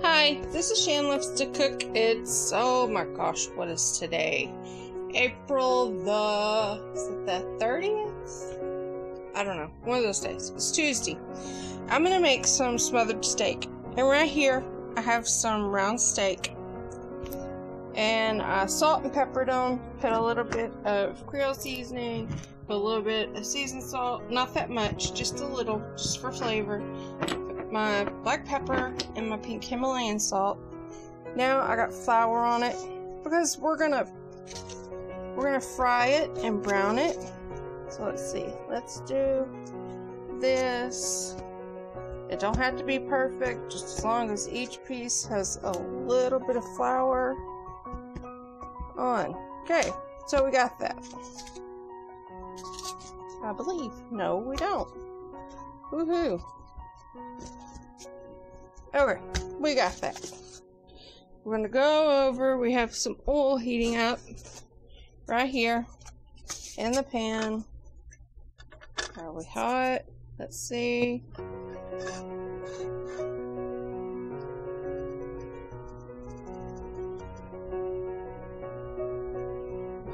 Hi, this is Shan Loves to Cook. It's, oh my gosh, what is today? April is it the 30th? I don't know, one of those days. It's Tuesday. I'm gonna make some smothered steak. And right here, I have some round steak. And I salt and peppered them, put a little bit of Creole seasoning, put a little bit of seasoned salt, not that much, just a little, just for flavor. My black pepper and my pink Himalayan salt. Now I got flour on it because we're gonna fry it and brown it. So let's see. Let's do this. It don't have to be perfect, just as long as each piece has a little bit of flour on. Okay, so we got that. I believe. No, we don't. Woohoo. Okay, we got that. We're gonna go over, we have some oil heating up right here in the pan. Are we hot? Let's see.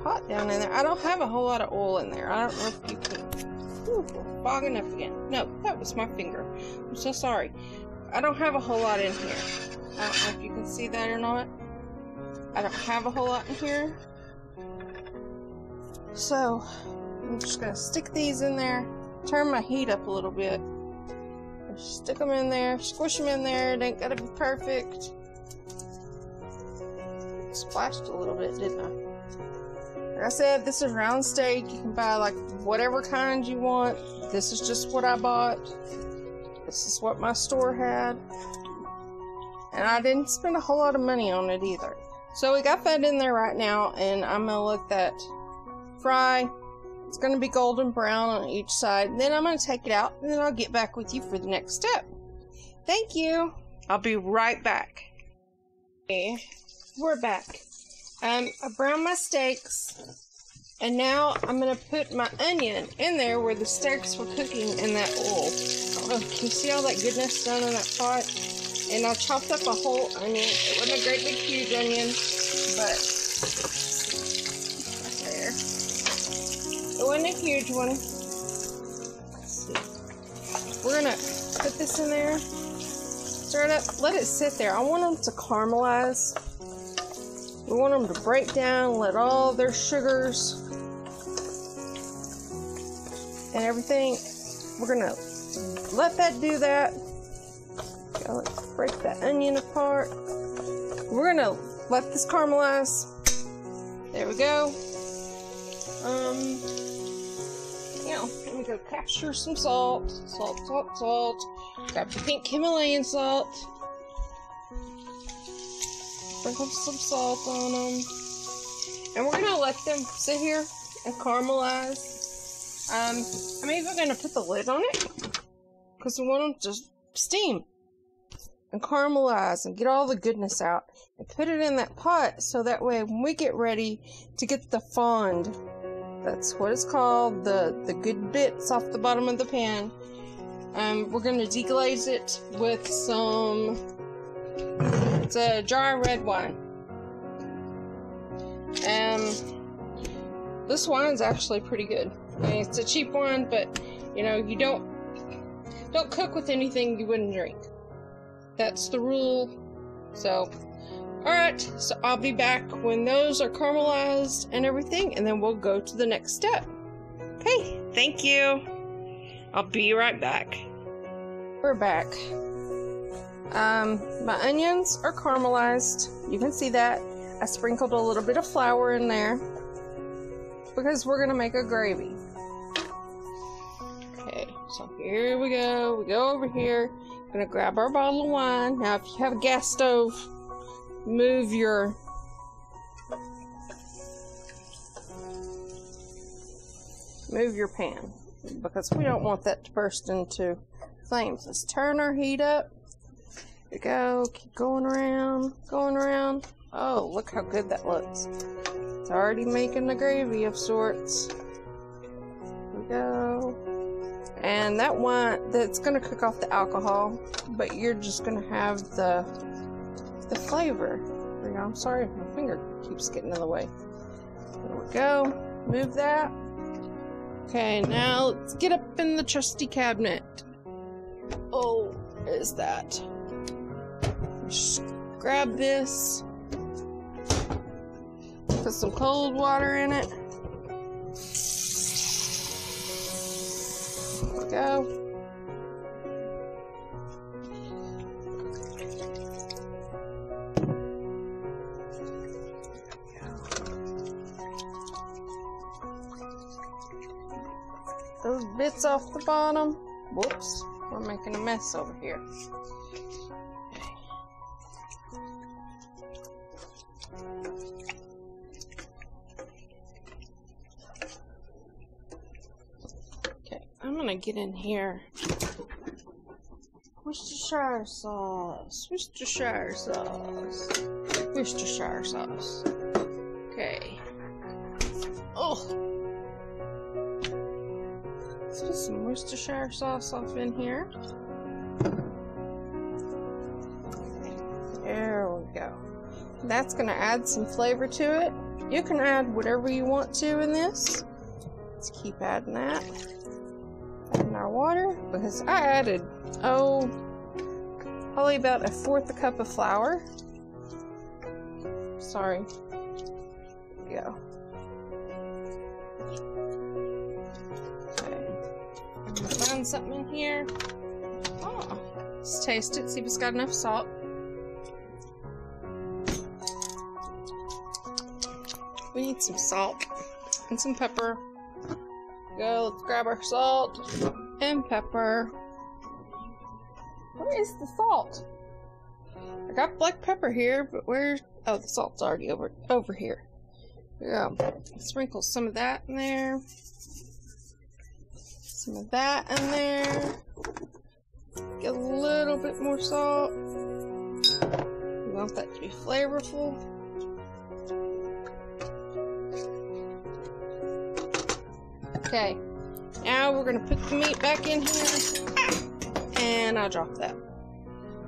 Hot down in there. I don't have a whole lot of oil in there. I don't know if you can. Ooh, we're fogging up again. No, that was my finger. I'm so sorry. I don't have a whole lot in here. I don't know if you can see that or not. I don't have a whole lot in here. So, I'm just gonna stick these in there. Turn my heat up a little bit. Stick them in there. Squish them in there. It ain't gotta be perfect. Splashed a little bit, didn't I? Like I said, this is round steak. You can buy like whatever kind you want. This is just what I bought. This is what my store had. And I didn't spend a whole lot of money on it either. So we got that in there right now, and I'm gonna let that fry. It's gonna be golden brown on each side. Then I'm gonna take it out, and then I'll get back with you for the next step. Thank you. I'll be right back. Okay, we're back. I browned my steaks, and now I'm gonna put my onion in there where the steaks were cooking in that oil. Oh, can you see all that goodness done in that pot? And I chopped up a whole onion. It wasn't a great big huge onion, but right there. It wasn't a huge one. Let's see. We're gonna put this in there, stir it up, let it sit there. I want them to caramelize. We want them to break down, let all their sugars and everything. We're gonna let that do that. Okay, let's break that onion apart. We're gonna let this caramelize. There we go. Let me go capture some salt. Salt, salt, salt. Grab the pink Himalayan salt. Sprinkle some salt on them. And we're gonna let them sit here and caramelize. I'm even gonna put the lid on it because we want them to steam and caramelize and get all the goodness out, and put it in that pot so that way when we get ready to get the fond, that's what it's called, the good bits off the bottom of the pan, we're gonna deglaze it with some, it's a jar of red wine. This wine's actually pretty good. I mean, it's a cheap one, but you know, you don't cook with anything you wouldn't drink. That's the rule. So, alright, so I'll be back when those are caramelized and everything, and then we'll go to the next step. Okay, thank you. I'll be right back. We're back. My onions are caramelized. You can see that. I sprinkled a little bit of flour in there because we're gonna make a gravy. Okay, so here we go. We go over here. Gonna grab our bottle of wine. Now, if you have a gas stove, move your pan because we don't want that to burst into flames. Let's turn our heat up. Here we go. Keep going around, going around. Oh, look how good that looks. It's already making the gravy of sorts. Here we go. And that wine, that's going to cook off the alcohol, but you're just going to have the the flavor. I'm sorry if my finger keeps getting in the way. There we go. Move that. Okay, now let's get up in the trusty cabinet. Oh, what is that? Just grab this. Put some cold water in it. There we go. Those bits off the bottom. Whoops, we're making a mess over here. Okay, I'm gonna get in here. Worcestershire sauce. Worcestershire sauce. Worcestershire sauce. Okay. Oh! Let's put some Worcestershire sauce off in here. There we go. That's going to add some flavor to it. You can add whatever you want to in this. Let's keep adding that. Adding our water, because I added, probably about 1/4 cup of flour. Sorry. There we go. Find something in here. Oh, let's taste it, see if it's got enough salt. We need some salt and some pepper. Go, let's grab our salt and pepper. Where is the salt? I got black pepper here, but where's... Oh, the salt's already over here. Yeah, sprinkle some of that in there. Some of that in there. Get a little bit more salt. We want that to be flavorful. Okay, now we're gonna put the meat back in here, and I'll drop that.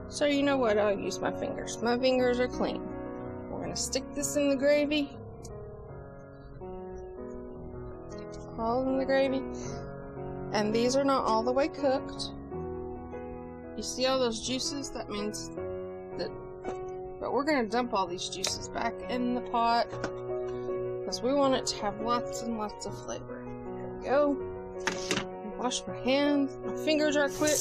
So you know what? I'll use my fingers. My fingers are clean. We're gonna stick this in the gravy. All in the gravy. And these are not all the way cooked. You see all those juices? That means that... But we're going to dump all these juices back in the pot, because we want it to have lots and lots of flavor. There we go. Wash my hands. My fingers are quick. Let's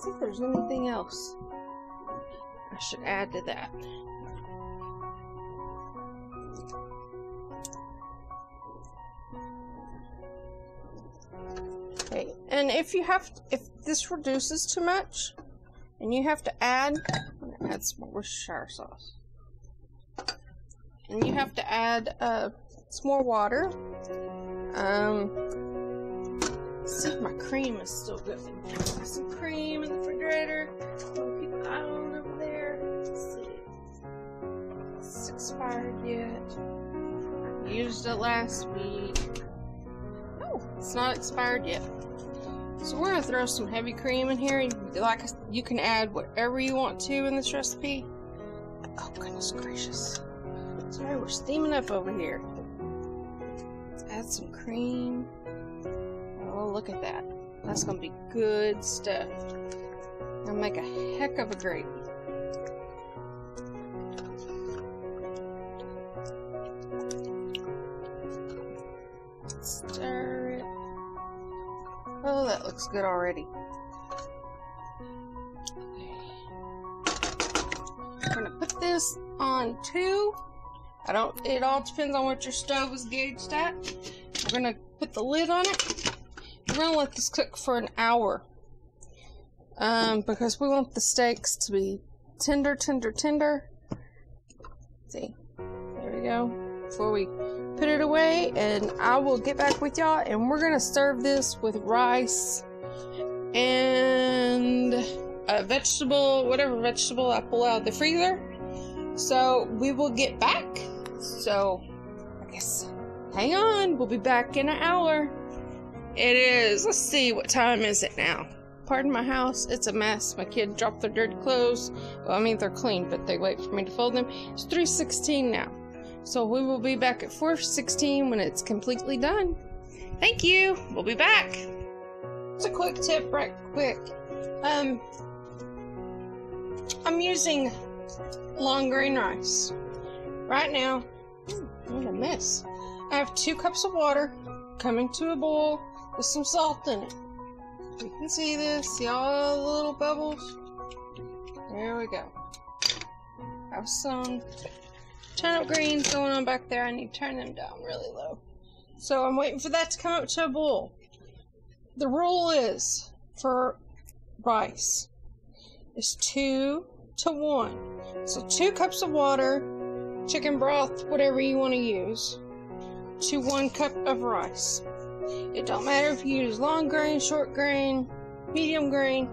see if there's anything else I should add to that. Okay, and if this reduces too much, and you have to add, I'm gonna add some more Worcestershire sauce, and you have to add some more water. See if my cream is still good. Got some cream in the refrigerator. I'll keep an eye on over there. Let's see. It's expired yet. I used it last week. Oh, it's not expired yet. So we're gonna throw some heavy cream in here. You can add whatever you want to in this recipe. Oh goodness gracious! Sorry, we're steaming up over here. Let's add some cream. Oh, look at that! That's gonna be good stuff. Gonna make a heck of a gravy. Stir it. Oh, that looks good already. We're gonna put this on 2. It all depends on what your stove is gauged at. We're gonna put the lid on it. We're gonna let this cook for an hour. Because we want the steaks to be tender, tender, tender. See, there we go. Before we put it away, and I will get back with y'all, and we're gonna serve this with rice and a vegetable, whatever vegetable I pull out of the freezer. So we will get back. So I guess hang on, we'll be back in an hour. It is, let's see, what time is it now? part of my house. It's a mess. My kid dropped their dirty clothes. Well, I mean, they're clean, but they wait for me to fold them. It's 3:16 now. So we will be back at 4:16 when it's completely done. Thank you. We'll be back. It's a quick tip, right quick. I'm using long grain rice. Right now, what a mess. I have 2 cups of water coming to a boil with some salt in it. You can see this. See all the little bubbles? There we go. I have some turnip greens going on back there. I need to turn them down really low. So I'm waiting for that to come up to a boil. The rule is for rice is 2 to 1. So 2 cups of water, chicken broth, whatever you want to use, to 1 cup of rice. It don't matter if you use long grain, short grain, medium grain.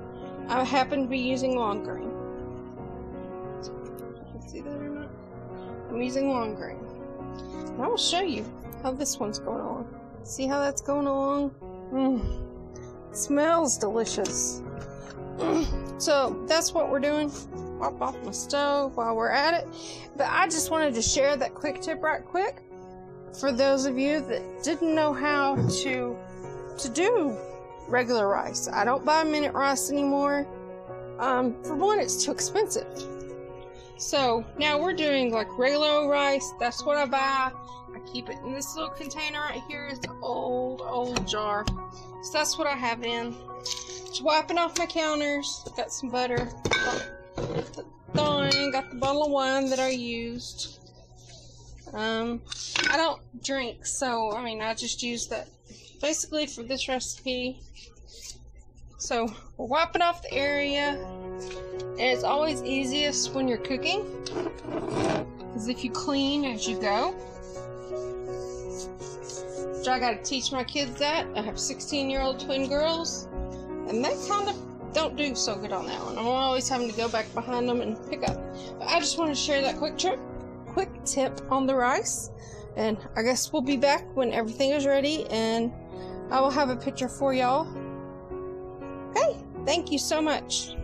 I happen to be using long grain. Can you see that or not? I'm using long grain. And I will show you how this one's going along. See how that's going along? It smells delicious. So that's what we're doing. Pop off my stove while we're at it. But I just wanted to share that quick tip right quick for those of you that didn't know how to do regular rice. I don't buy minute rice anymore. For one, it's too expensive. So now we're doing like regular rice. That's what I buy. I keep it in this little container right here. It's an old jar. So that's what I have in. Just wiping off my counters. Got some butter. Got the bottle of wine that I used. I don't drink, so I mean I just use that basically for this recipe. So we're wiping off the area, and it's always easiest when you're cooking, because if you clean as you go. So I gotta teach my kids that. I have 16-year-old twin girls, and they kind of don't do so good on that one. I'm always having to go back behind them and pick up. But I just want to share that quick tip on the rice, and I guess we'll be back when everything is ready, and I will have a picture for y'all. Okay, thank you so much.